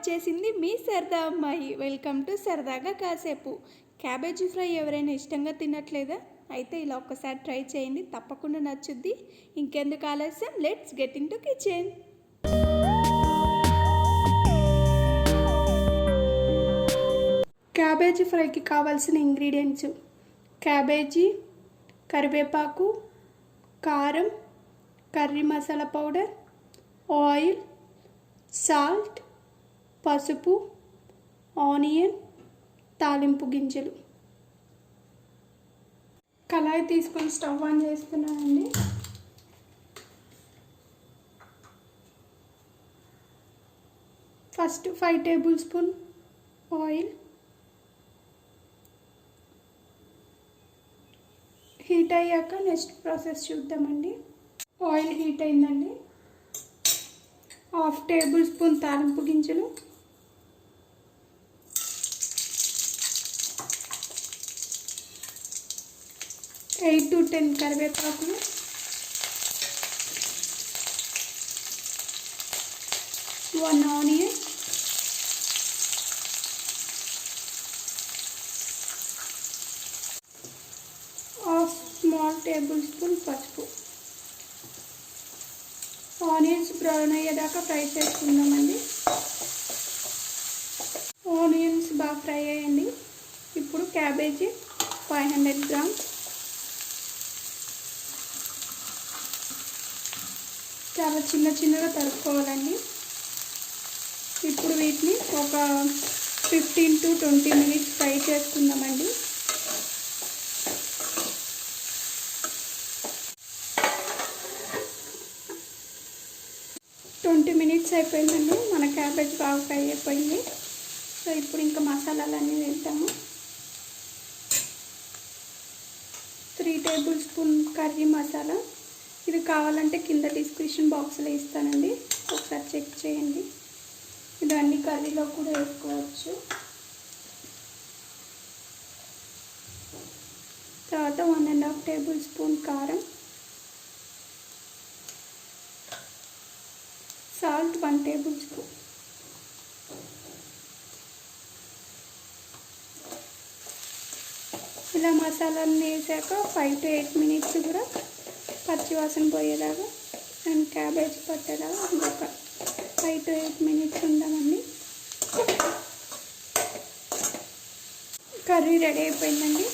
వచ్చేసింది మీ సరదా అమ్మాయి. వెల్కమ్ టు సరదాగా కాసేపు. క్యాబేజీ ఫ్రై ఎవరైనా ఇష్టంగా తినట్లేదా? అయితే ఇలా ఒక్కసారి ట్రై చేయండి, తప్పకుండా నచ్చుద్ది. ఇంకెందుకు ఆలస్యం, let's get in to kitchen. Cabbage ఫ్రైకి కావాల్సిన ఇంగ్రీడియంట్స్: క్యాబేజీ, కరివేపాకు, కారం, curry masala powder, oil, salt, పసుపు, ఆనియన్, తాలింపు గింజలు. కళాయి తీసుకొని స్టవ్ ఆన్ చేస్తున్నానండి. First 5 table spoon oil. Heat అయ్యాక నెక్స్ట్ ప్రాసెస్ చూద్దామండి. ఆయిల్ హీట్ అయిందండి. 1/2 టేబుల్ స్పూన్ తాలింపు గింజలు, 8 to 10 కరివేపాకులు, 1 onion, 1/2 small table spoon పసుపు. ఆనియన్స్ బ్రౌన్ అయ్యేదాకా ఫ్రై చేసుకుందామండి. ఆనియన్స్ బాగా ఫ్రై అయ్యండి. ఇప్పుడు క్యాబేజీ 500 గ్రామ్స్, చాలా చిన్నగా తరుక్కోవాలండి. ఇప్పుడు వీటిని ఒక 15 to 20 మినిట్స్ ఫ్రై చేసుకుందామండి. మినిట్స్ అయిపోయిందండి. మన క్యాబేజ్ బాగా ఫ్రై అయిపోయింది. సో ఇప్పుడు ఇంకా మసాలాలన్నీ వేద్దాము. 3 టేబుల్ స్పూన్ కర్రీ మసాలా. ఇది కావాలంటే కింద డిస్క్రిప్షన్ బాక్స్లో ఇస్తానండి, ఒకసారి చెక్ చేయండి. ఇది అన్ని కర్రీలో కూడా వేసుకోవచ్చు. తర్వాత 1.5 టేబుల్ స్పూన్ కారం, సాల్ట్ 1 టేబుల్ స్పూన్. ఇలా మసాలాన్ని వేసాక 5 to 8 మినిట్స్ కూడా పచ్చివాసన పోయేలాగా అండ్ క్యాబేజ్ పట్టేలాగా ఒక 5 to 8 మినిట్స్ ఉందామండి. కర్రీ రెడీ అయిపోయిందండి.